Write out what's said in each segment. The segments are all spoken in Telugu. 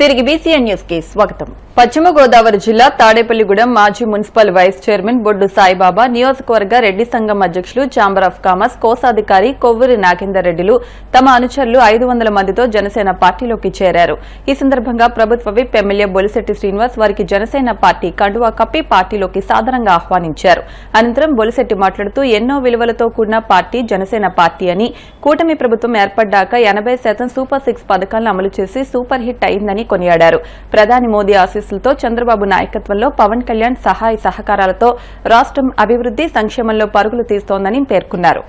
తిరిగి బీసీఎన్ న్యూస్ కి స్వాగతం. పశ్చిమ గోదావరి జిల్లా తాడేపల్లిగూడెం మాజీ మున్సిపల్ వైస్ చైర్మన్ బొడ్డు సాయిబాబా, నియోజకవర్గ రెడ్డి సంఘం అధ్యక్షులు ఛాంబర్ ఆఫ్ కామర్స్ కోశాధికారి కొవ్వూరి నాగేందర్ రెడ్డిలు తమ అనుచరులు 500 మందితో జనసేన పార్టీలోకి చేరారు. ఈ సందర్భంగా ప్రభుత్వ విప్ ఎమ్మెల్యే బొలిశెట్టి శ్రీనివాస్ వారికి జనసేన పార్టీ కండువా కప్పి పార్టీలోకి సాదరంగా ఆహ్వానించారు. అనంతరం బొలిశెట్టి మాట్లాడుతూ ఎన్నో విలువలతో కూడిన పార్టీ జనసేన పార్టీ అని, కూటమి ప్రభుత్వం ఏర్పడ్డాక 80% సూపర్ 6 పథకాలను అమలు చేసి సూపర్ హిట్ అయిందని కొనియాడారు. ప్రధాని మోదీ ఆశీస్సులతో చంద్రబాబు నాయకత్వంలో పవన్ కళ్యాణ్ సహాయ సహకారాలతో రాష్ట్రం అభివృద్ది సంక్షేమంలో పరుగులు తీస్తోందని పేర్కొన్నారు.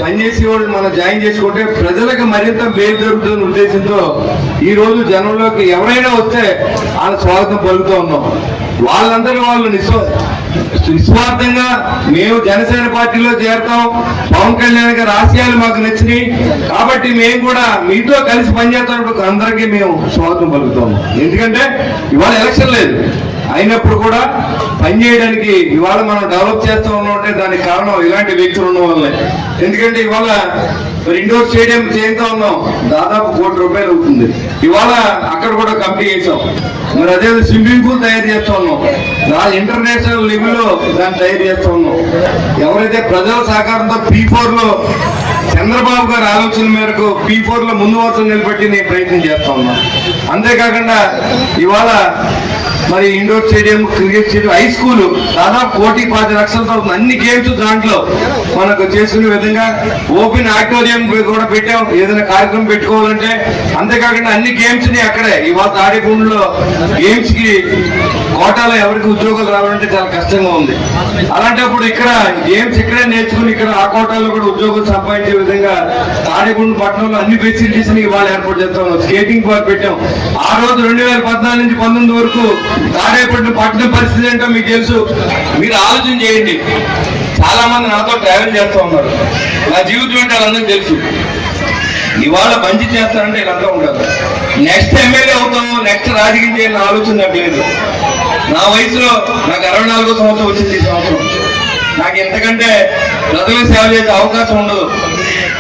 మనం జాయిన్ చేసుకుంటే ప్రజలకు మరింత మేలు జరుగుతున్న ఉద్దేశంతో ఈ రోజు జనంలోకి ఎవరైనా వస్తే వాళ్ళ స్వాగతం పలుకుతూ ఉన్నాం. వాళ్ళందరూ వాళ్ళు నిస్వార్థంగా మేము జనసేన పార్టీలో చేరతాం, పవన్ కళ్యాణ్ గారి ఆశయాలు మాకు నచ్చినాయి కాబట్టి మేము కూడా మీతో కలిసి పనిచేస్తున్నప్పుడు అందరికీ మేము స్వాగతం పలుకుతాం. ఎందుకంటే ఇవాళ ఎలక్షన్ లేదు, అయినప్పుడు కూడా పనిచేయడానికి ఇవాళ మనం డెవలప్ చేస్తూ ఉన్నామంటే దానికి కారణం ఇలాంటి వ్యక్తులు ఉండడం వల్లే. ఎందుకంటే ఇవాళ ఇండోర్ స్టేడియం చేస్తూ ఉన్నాం, దాదాపు ₹1 కోటి అవుతుంది. ఇవాళ అక్కడ కూడా కంప్లీట్ చేసాం. మరి అదే స్విమ్మింగ్ పూల్ తయారు చేస్తూ ఉన్నాం, ఇంటర్నేషనల్ లెవెల్లో దాన్ని తయారు చేస్తూ ఉన్నాం. ఎవరైతే ప్రజల సహకారంతో P4 లో చంద్రబాబు గారి ఆలోచన మేరకు P4 లో ముందు వరుస నిలబెట్టి నేను ప్రయత్నం చేస్తా ఉన్నాను. అంతేకాకుండా ఇవాళ మరి indoor stadium, cricket stadium, high school దాదాపు 1,25,00,000 అవుతుంది. అన్ని గేమ్స్ దాంట్లో మనకు చేసుకునే విధంగా ఓపెన్ ఆడిటోరియం కూడా పెట్టాం ఏదైనా కార్యక్రమం పెట్టుకోవాలంటే. అంతేకాకుండా అన్ని గేమ్స్ ని అక్కడే ఇవాళ తాడేపూడిలో గేమ్స్ కి కోటాలో ఎవరికి ఉద్యోగాలు రావాలంటే చాలా కష్టంగా ఉంది. అలాంటప్పుడు ఇక్కడ గేమ్స్ ఇక్కడే నేర్చుకుని ఇక్కడ ఆ కోటాలో కూడా ఉద్యోగాలు సంపాదించే విధంగా తాడేపూడి పట్టణంలో అన్ని ఫెసిలిటీస్ ని ఇవాళ ఏర్పాటు చేస్తాం. స్కేటింగ్ పార్క్ పెట్టాం. ఆ రోజు 2014 నుంచి 19 వరకు తాడేపల్లి పట్టణ పరిస్థితి ఏంటో మీకు తెలుసు. మీరు ఆలోచన చేయండి. చాలా మంది నాతో ట్రావెల్ చేస్తూ ఉన్నారు, నా జీవితం ఏంటో వాళ్ళందరికీ తెలుసు. ఇవాళ మంచి చేస్తారంటే వీళ్ళంతా ఉంటారు. నెక్స్ట్ ఎమ్మెల్యే అవుతాము, నెక్స్ట్ రాజకీయం చేయాలని ఆలోచన నాకు లేదు. నా వయసులో నాకు 64వ సంవత్సరం వచ్చింది. ఈ సంవత్సరం నాకు ఎంతకంటే ప్రజలకు సేవ చేసే అవకాశం ఉండదు.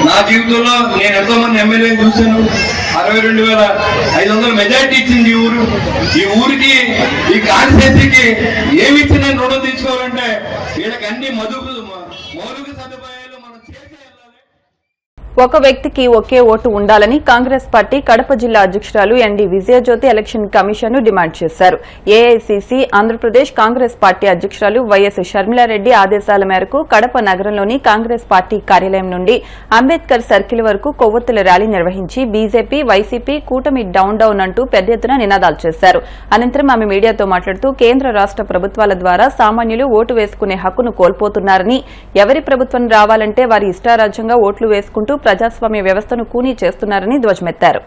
నా జీవితంలో నేను ఎంతో మంది ఎమ్మెల్యేని చూశాను. 62,500 మెజార్టీ ఇచ్చింది ఈ ఊరు. ఈ ఊరికి, ఈ కాన్స్టిట్యున్సీకి ఏమి ఇచ్చి నేను రుణం తీసుకోవాలంటే వీళ్ళకి అన్ని మౌలిక సదుపాయాలు మనం చేసే. ఒక వ్యక్తికి ఒకే ఓటు ఉండాలని కాంగ్రెస్ పార్టీ కడప జిల్లా అధ్యక్షురాలు ఎన్డీ విజయజ్యోతి ఎలక్షన్ కమిషన్ ను డిమాండ్ చేశారు. ఏఐసీసీ ఆంధ్రప్రదేశ్ కాంగ్రెస్ పార్టీ అధ్యక్షురాలు వైఎస్ షర్మిలారెడ్డి ఆదేశాల మేరకు కడప నగరంలోని కాంగ్రెస్ పార్టీ కార్యాలయం నుండి అంబేద్కర్ సర్కిల్ వరకు కొవ్వొత్తుల ర్యాలీ నిర్వహించి బీజేపీ, వైసీపీ కూటమి డౌన్ డౌన్ అంటూ పెద్ద ఎత్తున నినాదాలు చేశారు. అనంతరం ఆమె మీడియాతో మాట్లాడుతూ కేంద్ర రాష్ట ప్రభుత్వాల ద్వారా సామాన్యులు ఓటు వేసుకునే హక్కును కోల్పోతున్నారని, ఎవరి ప్రభుత్వం రావాలంటే వారి ఇష్టారాజ్యంగా ఓట్లు వేసుకుంటూ ప్రజాస్వామ్య వ్యవస్థను కూనీ చేస్తున్నారని ధ్వజమెత్తారు.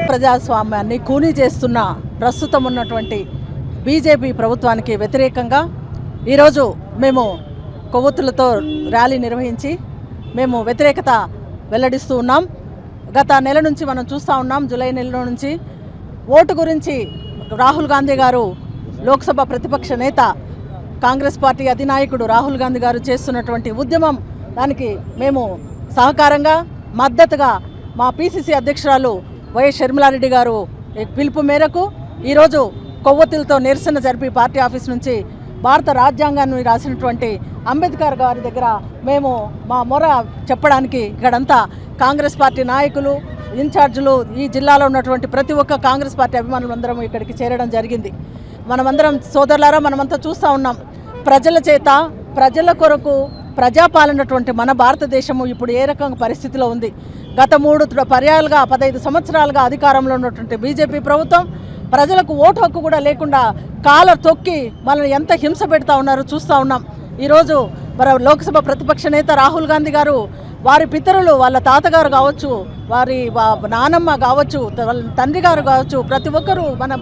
ప్రజాస్వామ్యాన్ని కూనీ చేస్తున్న ప్రస్తుతం ఉన్నటువంటి బీజేపీ ప్రభుత్వానికి వ్యతిరేకంగా ఈరోజు మేము కొవ్వొత్తులతో ర్యాలీ నిర్వహించి మేము వ్యతిరేకత వెల్లడిస్తూ ఉన్నాం. గత నెల నుంచి మనం చూస్తూ ఉన్నాం, జూలై నెలలో నుంచి ఓటు గురించి రాహుల్ గాంధీ గారు, లోక్సభ ప్రతిపక్ష నేత, కాంగ్రెస్ పార్టీ అధినాయకుడు రాహుల్ గాంధీ గారు చేస్తున్నటువంటి ఉద్యమం, దానికి మేము సహకారంగా మద్దతుగా మా పీసీసీ అధ్యక్షురాలు వైఎస్ షర్మిలారెడ్డి గారు పిలుపు మేరకు ఈరోజు కొవ్వొత్తులతో నిరసన జరిపి పార్టీ ఆఫీస్ నుంచి భారత రాజ్యాంగాన్ని రాసినటువంటి అంబేద్కర్ గారి దగ్గర మేము మా మొర చెప్పడానికి ఇక్కడంతా కాంగ్రెస్ పార్టీ నాయకులు, ఇన్ఛార్జీలు, ఈ జిల్లాలో ఉన్నటువంటి ప్రతి ఒక్క కాంగ్రెస్ పార్టీ అభిమానులందరం ఇక్కడికి చేరడం జరిగింది. మనమందరం సోదరులారా, మనమంతా చూస్తూ ఉన్నాం, ప్రజల చేత ప్రజల కొరకు ప్రజాపాలనటువంటి మన భారతదేశము ఇప్పుడు ఏ రకంగా పరిస్థితిలో ఉంది. గత 3 పర్యాలుగా 15 సంవత్సరాలుగా అధికారంలో ఉన్నటువంటి బీజేపీ ప్రభుత్వం ప్రజలకు ఓటు హక్కు కూడా లేకుండా కాలర్ తొక్కి మనల్ని ఎంత హింస పెడతా ఉన్నారో చూస్తూ ఉన్నాం. ఈరోజు మన లోక్సభ ప్రతిపక్ష నేత రాహుల్ గాంధీ గారు, వారి పితరులు, వాళ్ళ తాతగారు కావచ్చు, వారి నానమ్మ కావచ్చు, వాళ్ళ తండ్రి గారు కావచ్చు, ప్రతి ఒక్కరూ మన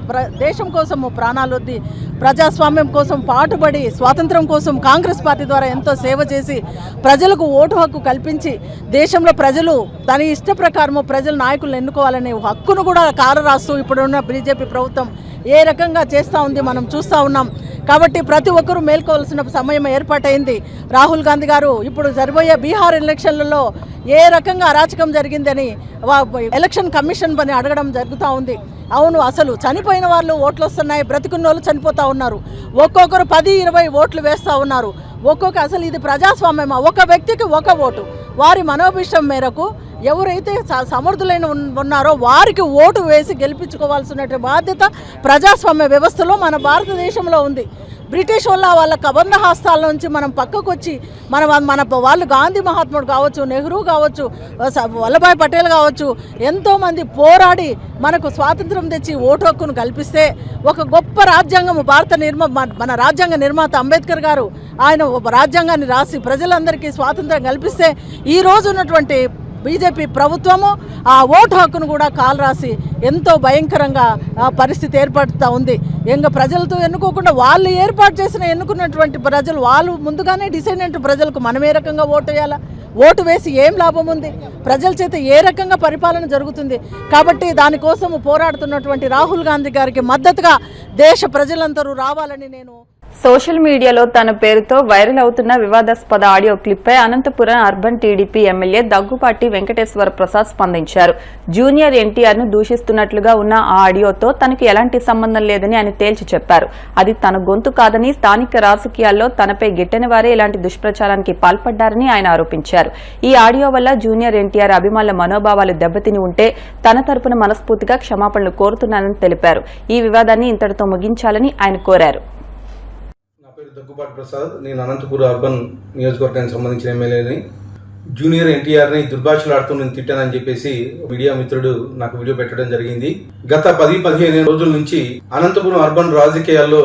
దేశం కోసము ప్రాణాలు వద్ది ప్రజాస్వామ్యం కోసం పాటుపడి స్వాతంత్రం కోసం కాంగ్రెస్ పార్టీ ద్వారా ఎంతో సేవ చేసి ప్రజలకు ఓటు హక్కు కల్పించి దేశంలో ప్రజలు తన ఇష్ట ప్రకారము ప్రజల నాయకులను ఎన్నుకోవాలనే హక్కును కూడా కాలరాస్తూ ఇప్పుడున్న బీజేపీ ప్రభుత్వం ఏ రకంగా చేస్తూ ఉంది మనం చూస్తూ ఉన్నాం. కాబట్టి ప్రతి ఒక్కరూ మేల్కోవాల్సిన సమయం ఏర్పాటైంది. రాహుల్ గాంధీ గారు ఇప్పుడు జరగబోయే బీహార్ ఎలక్షన్లలో ఏ రకంగా అరాచకం జరిగిందని ఎలక్షన్ కమిషన్ పని అడగడం జరుగుతూ ఉంది. అవును, అసలు చనిపోయిన వాళ్ళు ఓట్లు వస్తున్నాయి, బ్రతికున్న వాళ్ళు చనిపోతూ ఉన్నారు. ఒక్కొక్కరు 10-20 ఓట్లు వేస్తూ ఉన్నారు. అసలు ఇది ప్రజాస్వామ్యమా? ఒక వ్యక్తికి ఒక ఓటు. వారి మనోభిష్టం మేరకు ఎవరైతే సమర్థులైన ఉన్నారో వారికి ఓటు వేసి గెలిపించుకోవాల్సిన బాధ్యత ప్రజాస్వామ్య వ్యవస్థలో మన భారతదేశంలో ఉంది. బ్రిటిష్ వాళ్ళ కబంధ హస్తాల నుంచి మనం పక్కకు వచ్చి మన వాళ్ళు గాంధీ మహాత్ముడు కావచ్చు, నెహ్రూ కావచ్చు, వల్లభాయ్ పటేల్ కావచ్చు, ఎంతోమంది పోరాడి మనకు స్వాతంత్రం తెచ్చి ఓటు హక్కును కల్పిస్తే ఒక గొప్ప రాజ్యాంగం మన రాజ్యాంగ నిర్మాత అంబేద్కర్ గారు ఆయన రాజ్యాంగాన్ని రాసి ప్రజలందరికీ స్వాతంత్రం కల్పిస్తే ఈ రోజు ఉన్నటువంటి బీజేపీ ప్రభుత్వము ఆ ఓటు హక్కును కూడా కాలరాసి ఎంతో భయంకరంగా పరిస్థితి ఏర్పడుతూ ఉంది. ఇంకా ప్రజలతో ఎన్నుకోకుండా వాళ్ళు ఏర్పాటు చేసిన ఎన్నుకున్నటువంటి ప్రజలు వాళ్ళు ముందుగానే డిసైడ్ అయిన ప్రజలకు మనం ఏ రకంగా ఓటు వేయాలా? ఓటు వేసి ఏం లాభం ఉంది? ప్రజల చేత ఏ రకంగా పరిపాలన జరుగుతుంది? కాబట్టి దానికోసం పోరాడుతున్నటువంటి రాహుల్ గాంధీ గారికి మద్దతుగా దేశ ప్రజలందరూ రావాలని నేను సోషల్ మీడియాలో తన పేరుతో వైరల్ అవుతున్న వివాదాస్పద ఆడియో క్లిప్పై Anantapur urban TDP MLA Daggubati Venkateswara Prasad స్పందించారు. జూనియర్ ఎన్టీఆర్ ను దూషిస్తున్నట్లుగా ఉన్న ఆ ఆడియోతో తనకు ఎలాంటి సంబంధం లేదని ఆయన తేల్చి చెప్పారు. అది తన గొంతు కాదని, స్థానిక రాజకీయాల్లో తనపై గిట్టని వారే ఇలాంటి దుష్ప్రచారానికి పాల్పడ్డారని ఆయన ఆరోపించారు. ఈ ఆడియో వల్ల జూనియర్ ఎన్టీఆర్ అభిమానుల మనోభావాలు దెబ్బతిని ఉంటే తన తరపున మనస్ఫూర్తిగా క్షమాపణలు కోరుతున్నానని తెలిపారు. ఈ వివాదాన్ని ఇంతటితో ముగించాలని ఆయన కోరారు. దగ్గుపాటి ప్రసాద్, నేను అనంతపురం అర్బన్ నియోజకవర్గానికి సంబంధించిన ఎమ్మెల్యేని. జూనియర్ ఎన్టీఆర్ని దుర్భాషలాడుతూ నేను తిట్టానని చెప్పేసి మీడియా మిత్రుడు నాకు వీడియో పెట్టడం జరిగింది. గత 10-15 రోజుల నుంచి అనంతపురం అర్బన్ రాజకీయాల్లో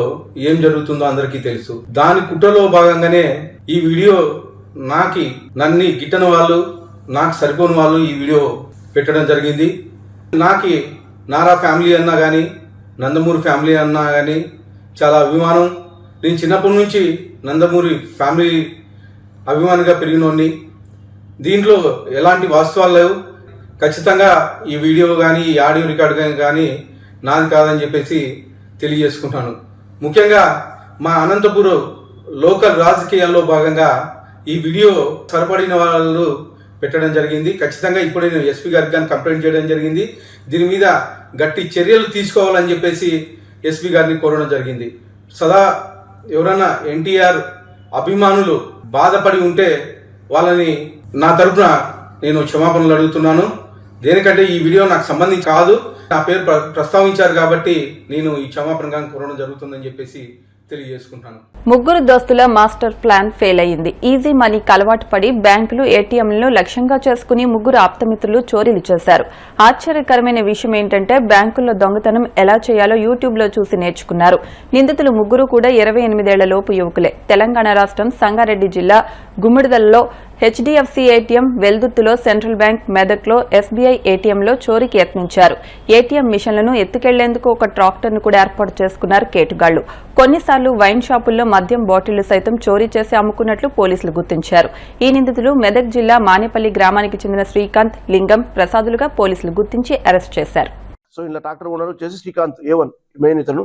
ఏం జరుగుతుందో అందరికీ తెలుసు. దాని కుట్రలో భాగంగానే ఈ వీడియో నన్ను గిట్టని వాళ్ళు, నాకు సరిపోని వాళ్ళు ఈ వీడియో పెట్టడం జరిగింది. నారా ఫ్యామిలీ అన్నా కానీ, నందమూరి ఫ్యామిలీ అన్నా కానీ చాలా అభిమానం. నేను చిన్నప్పటి నుంచి నందమూరి ఫ్యామిలీ అభిమానిగా పెరిగినోడిని. దీంట్లో ఎలాంటి వాస్తవాలు లేవు. ఖచ్చితంగా ఈ వీడియో కానీ, ఈ ఆడియో రికార్డు కానీ నాది కాదని చెప్పేసి తెలియజేసుకుంటాను. ముఖ్యంగా మా అనంతపురం లోకల్ రాజకీయాల్లో భాగంగా ఈ వీడియో సరిపడిన వాళ్ళు పెట్టడం జరిగింది. ఖచ్చితంగా ఇప్పుడే నేను ఎస్పీ గారికి కానీ కంప్లైంట్ చేయడం జరిగింది. దీని మీద గట్టి చర్యలు తీసుకోవాలని చెప్పేసి ఎస్పీ గారిని కోరడం జరిగింది. సదా ఎవరైనా ఎన్టీఆర్ అభిమానులు బాధపడి ఉంటే వాళ్ళని నా తరపున నేను క్షమాపణలు అడుగుతున్నాను. దేనికంటే ఈ వీడియో నాకు సంబంధించి కాదు, నా పేరు ప్రస్తావించారు కాబట్టి నేను ఈ క్షమాపణగా కోరడం జరుగుతుందని చెప్పేసి తెలియజేసుకుంటాను. ముగ్గురు దోస్తుల మాస్టర్ ప్లాన్ ఫెయిల్ అయింది. ఈజీ మనీకి అలవాటు పడి బ్యాంకులు, ఏటీఎంలను లక్ష్యంగా చేసుకుని ముగ్గురు ఆప్తమిత్రులు చోరీలు చేశారు. ఆశ్చర్యకరమైన విషయం ఏంటంటే బ్యాంకుల్లో దొంగతనం ఎలా చేయాలో యూట్యూబ్ లో చూసి నేర్చుకున్నారు. నిందితులు ముగ్గురు కూడా 28 ఏళ్ల లోపు యువకులే. తెలంగాణ రాష్ట్రం సంగారెడ్డి జిల్లా గుమ్మిడిదలలో హెచ్డీఎఫ్సీ ఏటీఎం, వెల్దుర్తిలో సెంట్రల్ బ్యాంక్, మెదక్లో ఎస్బీఐ ఏటీఎంలో చోరీకి యత్నించారు. ఏటీఎం మిషన్లను ఎత్తుకెళ్లేందుకు ఒక ట్రాక్టర్ను కూడా ఏర్పాటు చేసుకున్నారు కేటుగాళ్లు. కొన్నిసార్లు వైన్ షాపుల్లో మద్యం బాటిళ్లు సైతం చోరీ చేసి అమ్ముకున్నట్లు పోలీసులు గుర్తించారు. ఈ నిందితులు మెదక్ జిల్లా మానేపల్లి గ్రామానికి చెందిన శ్రీకాంత్, లింగం, ప్రసాదులుగా పోలీసులు గుర్తించి అరెస్ట్ చేశారు. సో ఇలా ట్రాక్టర్ ఓనర్ వచ్చేసి శ్రీకాంత్ A1 మెయిన్ ఇతను.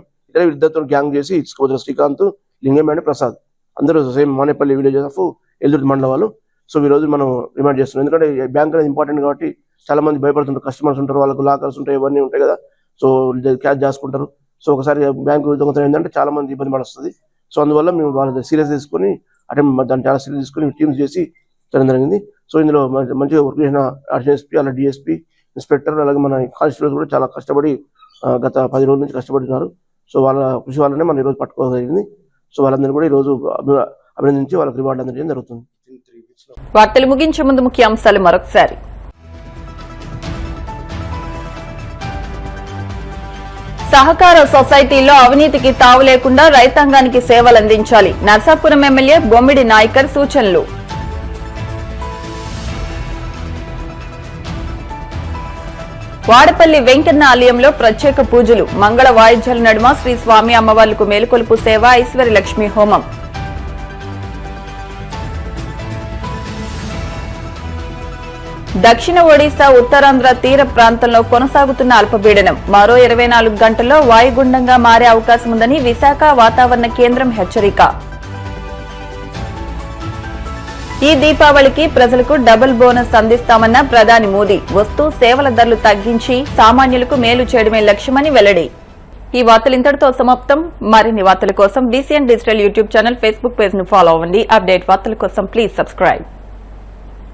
ఇద్దరితో గ్యాంగ్ చేసి ఇచ్చుకోవచ్చిన శ్రీకాంత్, లింగం అండ్ ప్రసాద్ అందరూ same Manepalli village of Eldurthi మండలం వాళ్ళు. సో ఈ రోజు మనం రిమాండ్ చేస్తున్నాం. ఎందుకంటే బ్యాంక్ అనేది ఇంపార్టెంట్ కాబట్టి చాలా మంది భయపడుతుంటారు. కస్టమర్స్ ఉంటారు, వాళ్ళకు లాకర్స్ ఉంటాయి, ఇవన్నీ ఉంటాయి కదా. సో క్యాష్ చేసుకుంటారు. సో ఒకసారి బ్యాంకు దొంగతనం ఏంటంటే చాలా మంది ఇబ్బంది పడుతుంది. సో అందువల్ల మేము వాళ్ళ సీరియస్ తీసుకొని దాన్ని చాలా సీరియస్ తీసుకొని టీమ్స్ చేసి చేయడం జరిగింది. సో ఇందులో మంచిగా వర్క్ చేసిన ఆర్ఎస్పీ, అలా డిఎస్పీ, ఇన్స్పెక్టర్, అలాగే మన కానిస్టేబుల్స్ కూడా చాలా కష్టపడి గత 10 రోజుల నుంచి కష్టపడుతున్నారు. సో వాళ్ళ కృషి వల్లనే మనం ఈరోజు పట్టుకోవడం జరిగింది. సో వాళ్ళందరూ కూడా ఈరోజు అభినందించి వాళ్ళకి రివార్డు అందజేయడం జరుగుతుంది. వార్తలు ముగించే ముందు ముఖ్యాంశాలు మరొకసారి. సహకార సొసైటీలో అవినీతికి తావు లేకుండా రైతాంగానికి సేవలందించాలి. నర్సాపురం ఎమ్మెల్యే బొమ్మిడి నాయకర్ సూచనలు. వాడపల్లి వెంకన్న ఆలయంలో ప్రత్యేక పూజలు. మంగళ వాయిద్యాల నడుమ శ్రీ స్వామి అమ్మవార్లకు మేలుకొలుపు సేవ, ఐశ్వర్య లక్ష్మీ హోమం. దక్షిణ ఒడిశా ఉత్తరాంధ్ర తీర ప్రాంతంలో కొనసాగుతున్న అల్పపీడనం మరో 24 గంటల్లో వాయుగుండంగా మారే అవకాశం ఉందని విశాఖ వాతావరణ కేంద్రం హెచ్చరిక. ఈ దీపావళికి ప్రజలకు డబుల్ బోనస్ అందిస్తామన్న ప్రధాని మోదీ. వస్తు సేవల ధరలు తగ్గించి సామాన్యులకు మేలు చేయడమే లక్ష్యమని వెల్లడి. ఈ వార్తలు ఇంతటితో సమాప్తం. మరిన్ని వార్తల కోసం BCN digital YouTube channel, Facebook page ను ఫాలో అవ్వండి. అప్డేట్ వార్తల కోసం ప్లీజ్ సబ్స్క్రైబ్.